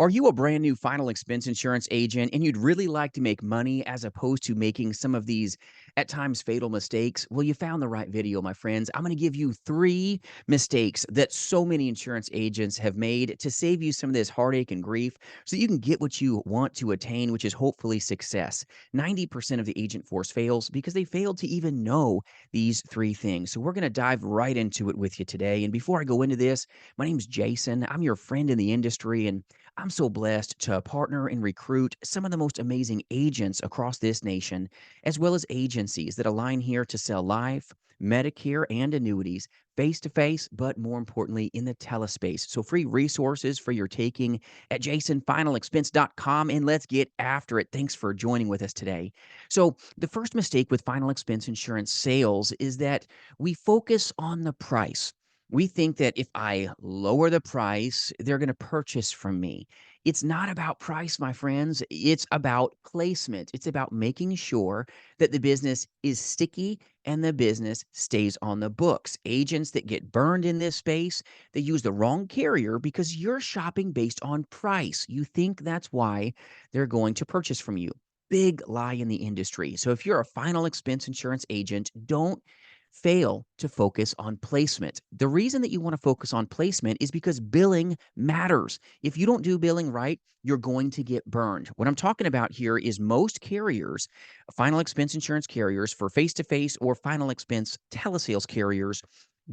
Are you a brand new final expense insurance agent and you'd really like to make money as opposed to making some of these at times fatal mistakes? Well, you found the right video, my friends. I'm going to give you 3 mistakes that so many insurance agents have made to save you some of this heartache and grief so you can get what you want to attain, which is hopefully success. 90% of the agent force fails because they failed to even know these 3 things. So we're going to dive right into it with you today. And before I go into this, my name's Jason. I'm your friend in the industry, and I'm so blessed to partner and recruit some of the most amazing agents across this nation, as well as agencies that align here to sell life, Medicare, and annuities face to face, but more importantly, in the telespace. So, free resources for your taking at jasonfinalexpense.com, and let's get after it. Thanks for joining with us today. So, the first mistake with final expense insurance sales is that we focus on the price. We think that if I lower the price, they're going to purchase from me. It's not about price, my friends. It's about placement. It's about making sure that the business is sticky and the business stays on the books. Agents that get burned in this space, they use the wrong carrier because you're shopping based on price. You think that's why they're going to purchase from you. Big lie in the industry. So if you're a final expense insurance agent, don't fail to focus on placement. The reason that you want to focus on placement is because billing matters. If you don't do billing right, you're going to get burned. What I'm talking about here is most carriers, final expense insurance carriers for face to face or final expense telesales carriers,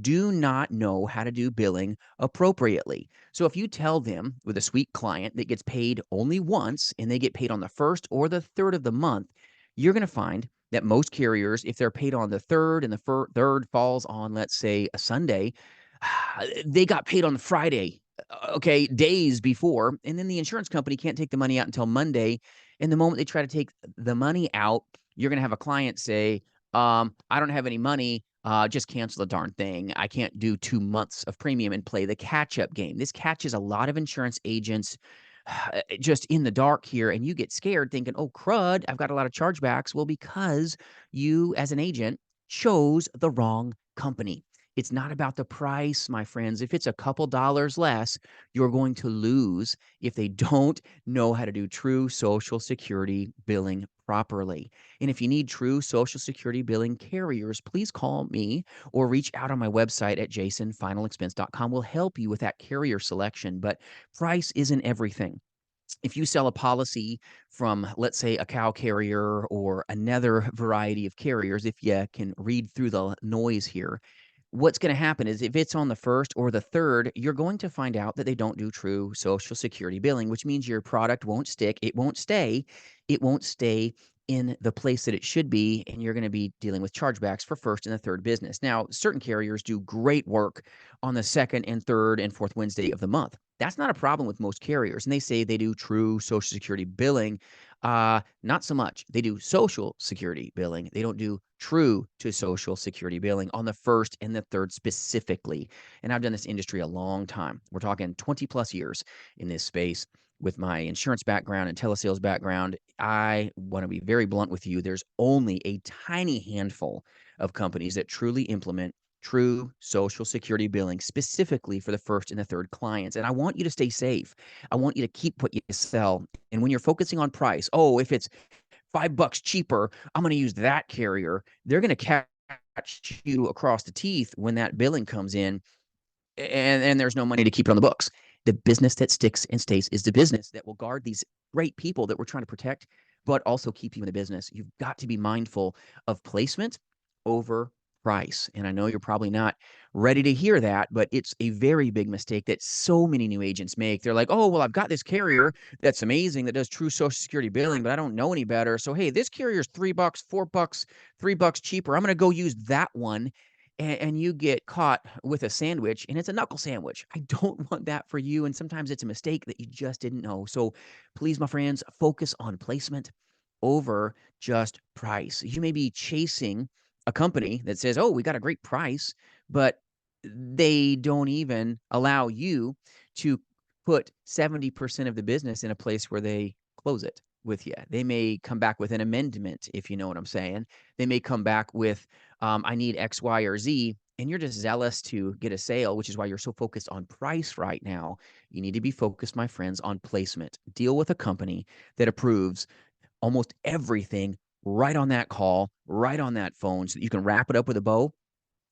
do not know how to do billing appropriately. So if you tell them with a sweet client that gets paid only once and they get paid on the first or the third of the month, you're going to find that most carriers, if they're paid on the third and the third falls on, let's say, a Sunday, they got paid on the Friday, okay, days before. And then the insurance company can't take the money out until Monday. And the moment they try to take the money out, you're going to have a client say, I don't have any money. Just cancel the darn thing. I can't do 2 months of premium and play the catch up game. This catches a lot of insurance agents just in the dark here, and you get scared thinking, oh, crud, I've got a lot of chargebacks. Well, because you, as an agent, chose the wrong company. It's not about the price, my friends. If it's a couple dollars less, you're going to lose if they don't know how to do true Social Security billing properly. And if you need true Social Security billing carriers, please call me or reach out on my website at jasonfinalexpense.com. We'll help you with that carrier selection, but price isn't everything. If you sell a policy from, let's say, a cow carrier or another variety of carriers, if you can read through the noise here, what's going to happen is if it's on the first or the third, you're going to find out that they don't do true Social Security billing, which means your product won't stick. It won't stay in the place that it should be. And you're going to be dealing with chargebacks for first and the third business. Now, certain carriers do great work on the second and third and fourth Wednesday of the month. That's not a problem with most carriers. And they say they do true Social Security billing. Not so much. They do Social Security billing. They don't do true to Social Security billing on the first and the third specifically. And I've done this industry a long time. We're talking 20 plus years in this space. With my insurance background and telesales background, I want to be very blunt with you. There's only a tiny handful of companies that truly implement true Social Security billing specifically for the first and the third clients. And I want you to stay safe. I want you to keep what you sell. And when you're focusing on price, oh, if it's $5 cheaper, I'm going to use that carrier. They're going to catch you across the teeth when that billing comes in, and there's no money to keep it on the books. The business that sticks and stays is the business that will guard these great people that we're trying to protect, but also keep you in the business. You've got to be mindful of placement over price. And I know you're probably not ready to hear that, but it's a very big mistake that so many new agents make. They're like, oh, well, I've got this carrier that's amazing that does true Social Security billing, but I don't know any better. So, hey, this carrier's $3, $4, $3 cheaper. I'm going to go use that one, and you get caught with a sandwich and it's a knuckle sandwich. I don't want that for you. And sometimes it's a mistake that you just didn't know. So please, my friends, focus on placement over just price. You may be chasing a company that says, oh, we got a great price, but they don't even allow you to put 70% of the business in a place where they close it with you. They may come back with an amendment, if you know what I'm saying. They may come back with, I need X, Y, or Z. and you're just zealous to get a sale, which is why you're so focused on price right now, you need to be focused, my friends, on placement. Deal with a company that approves almost everything right on that call, right on that phone, so that you can wrap it up with a bow.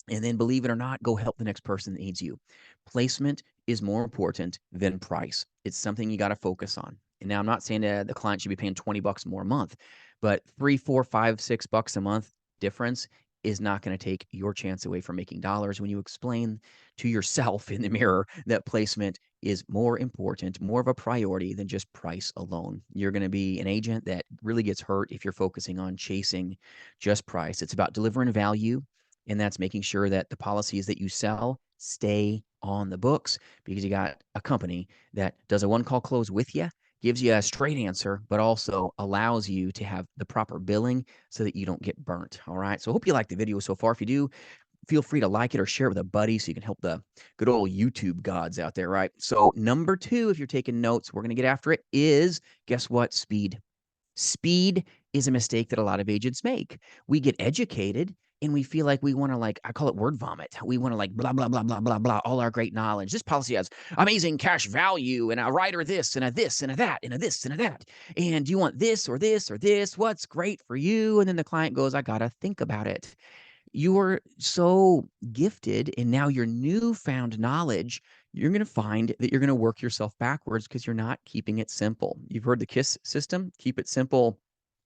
And then, believe it or not, go help the next person that needs you. Placement is more important than price. It's something you got to focus on. And now, I'm not saying that the client should be paying $20 more a month, but 3, 4, 5, $6 a month difference is not going to take your chance away from making dollars when you explain to yourself in the mirror that placement is more important, more of a priority than just price alone. You're going to be an agent that really gets hurt if you're focusing on chasing just price. It's about delivering value, and that's making sure that the policies that you sell stay on the books, because you got a company that does a one call close with you, gives you a straight answer, but also allows you to have the proper billing so that you don't get burnt. All right. So I hope you like the video so far. If you do, feel free to like it or share it with a buddy so you can help the good old YouTube gods out there. Right. So, number two, if you're taking notes, we're going to get after it, is, guess what? Speed. Speed is a mistake that a lot of agents make. We get educated and we feel like we want to, like, I call it word vomit. We want to, like, blah, blah, blah, blah, blah, blah, all our great knowledge. This policy has amazing cash value and a rider this and a this and a that and a this and a that. And do you want this or this or this? What's great for you? And then the client goes, I got to think about it. You are so gifted, and now your newfound knowledge, you're going to find that you're going to work yourself backwards because you're not keeping it simple. You've heard the KISS system, keep it simple,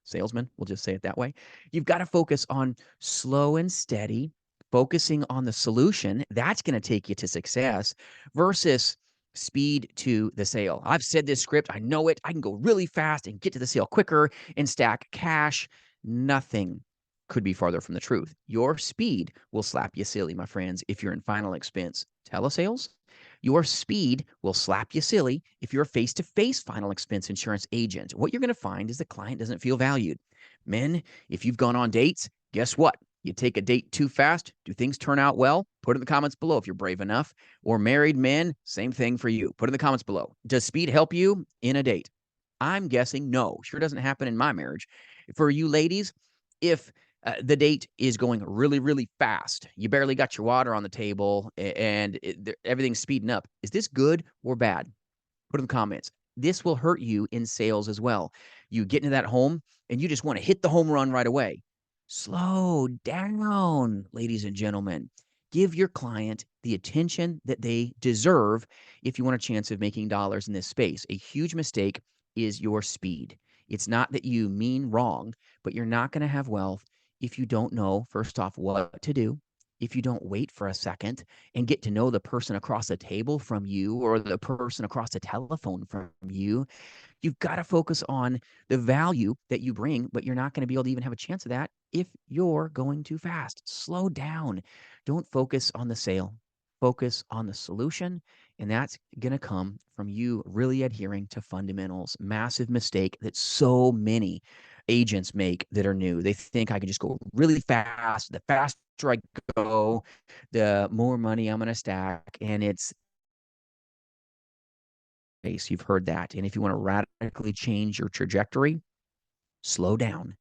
salesman. We'll just say it that way. You've got to focus on slow and steady, focusing on the solution. That's going to take you to success versus speed to the sale. I've said this script, I know it. I can go really fast and get to the sale quicker and stack cash. Nothing could be farther from the truth. Your speed will slap you silly, my friends, if you're in final expense telesales. Your speed will slap you silly if you're a face-to-face final expense insurance agent. What you're going to find is the client doesn't feel valued. Men, if you've gone on dates, guess what? You take a date too fast. Do things turn out well? Put in the comments below if you're brave enough. Or married men, same thing for you. Put in the comments below. Does speed help you in a date? I'm guessing no. Sure doesn't happen in my marriage. For you ladies, if the date is going really, really fast, you barely got your water on the table, and everything's speeding up, is this good or bad? Put in the comments. This will hurt you in sales as well. You get into that home and you just want to hit the home run right away. Slow down, ladies and gentlemen. Give your client the attention that they deserve if you want a chance of making dollars in this space. A huge mistake is your speed. It's not that you mean wrong, but you're not going to have wealth if you don't know, first off, what to do, if you don't wait for a second and get to know the person across the table from you or the person across the telephone from you. You've got to focus on the value that you bring, but you're not going to be able to even have a chance of that if you're going too fast. Slow down. Don't focus on the sale. Focus on the solution, and that's going to come from you really adhering to fundamentals. Massive mistake that so many agents make that are new. They think I can just go really fast. The faster I go, the more money I'm going to stack, and it's base. You've heard that. And if you want to radically change your trajectory, slow down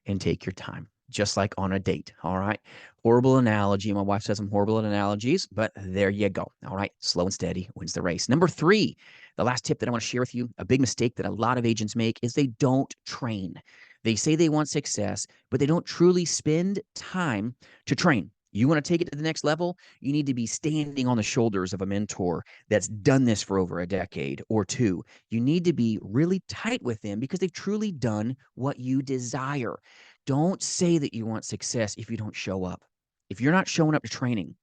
and take your time, just like on a date. All right. Horrible analogy. My wife says I'm horrible at analogies, but there you go. All right. Slow and steady wins the race. Number three, the last tip that I want to share with you, a big mistake that a lot of agents make is they don't train. They say they want success, but they don't truly spend time to train. You want to take it to the next level? You need to be standing on the shoulders of a mentor that's done this for over a decade or two. You need to be really tight with them because they've truly done what you desire. Don't say that you want success if you don't show up. If you're not showing up to training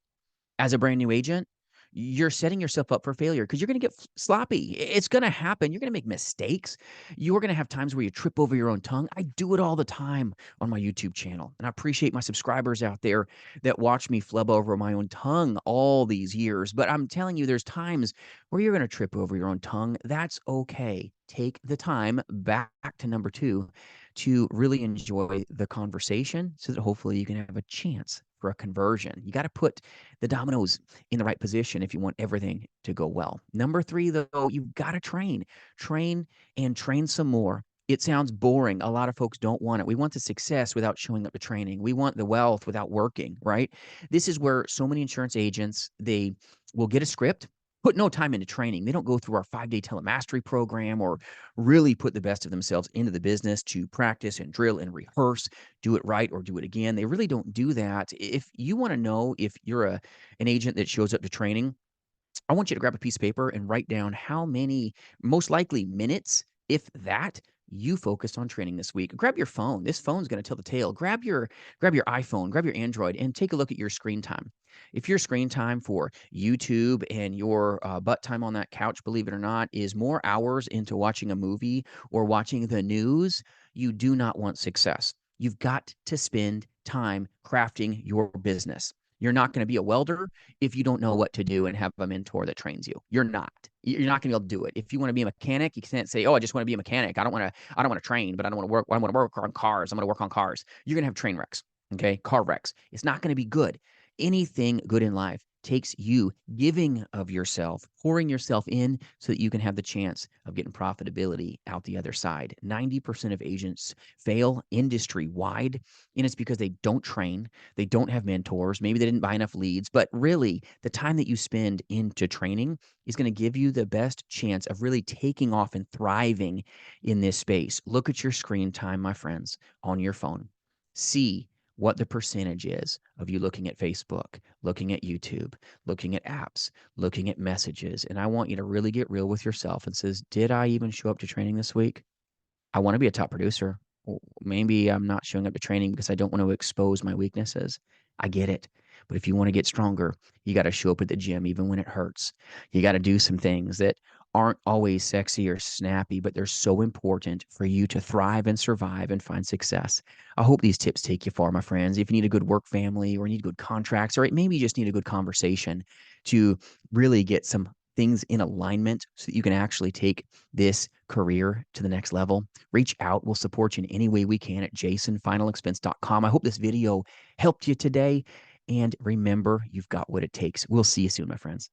as a brand new agent, you're setting yourself up for failure because you're going to get sloppy. It's going to happen. You're going to make mistakes. You're going to have times where you trip over your own tongue. I do it all the time on my YouTube channel. And I appreciate my subscribers out there that watch me flub over my own tongue all these years. But I'm telling you, there's times where you're going to trip over your own tongue. That's okay. Take the time, back to number two, to really enjoy the conversation so that hopefully you can have a chance for a conversion. You got to put the dominoes in the right position if you want everything to go well. Number three, though, you've got to train and train some more It sounds boring. A lot of folks don't want it. We want the success without showing up to training. We want the wealth without working, right? This is where so many insurance agents, they will get a script, put no time into training. They don't go through our 5-day telemastery program or really put the best of themselves into the business to practice and drill and rehearse, do it right or do it again. They really don't do that. If you want to know if you're an agent that shows up to training, I want you to grab a piece of paper and write down how many, most likely minutes, if that, you focused on training this week. Grab your phone. This phone's going to tell the tale. Grab your iPhone, grab your Android, and take a look at your screen time. If your screen time for YouTube and your butt time on that couch, believe it or not, is more hours into watching a movie or watching the news, you do not want success. You've got to spend time crafting your business. You're not going to be a welder if you don't know what to do and have a mentor that trains you. You're not. You're not going to be able to do it. If you want to be a mechanic, you can't say, "Oh, I just want to be a mechanic. I don't want to train, but I don't want to work. I want to work on cars. I'm going to work on cars." You're going to have train wrecks, okay? Car wrecks. It's not going to be good. Anything good in life takes you giving of yourself, pouring yourself in so that you can have the chance of getting profitability out the other side. 90% of agents fail industry wide, and it's because they don't train, they don't have mentors, maybe they didn't buy enough leads, but really the time that you spend into training is going to give you the best chance of really taking off and thriving in this space. Look at your screen time, my friends, on your phone. See what the percentage is of you looking at Facebook, looking at YouTube, looking at apps, looking at messages. And I want you to really get real with yourself and says, did I even show up to training this week? I want to be a top producer. Maybe I'm not showing up to training because I don't want to expose my weaknesses. I get it. But if you want to get stronger, you got to show up at the gym even when it hurts. You got to do some things that aren't always sexy or snappy, but they're so important for you to thrive and survive and find success. I hope these tips take you far, my friends. If you need a good work family or need good contracts, or maybe you just need a good conversation to really get some things in alignment so that you can actually take this career to the next level, reach out. We'll support you in any way we can at jasonfinalexpense.com. I hope this video helped you today. And remember, you've got what it takes. We'll see you soon, my friends.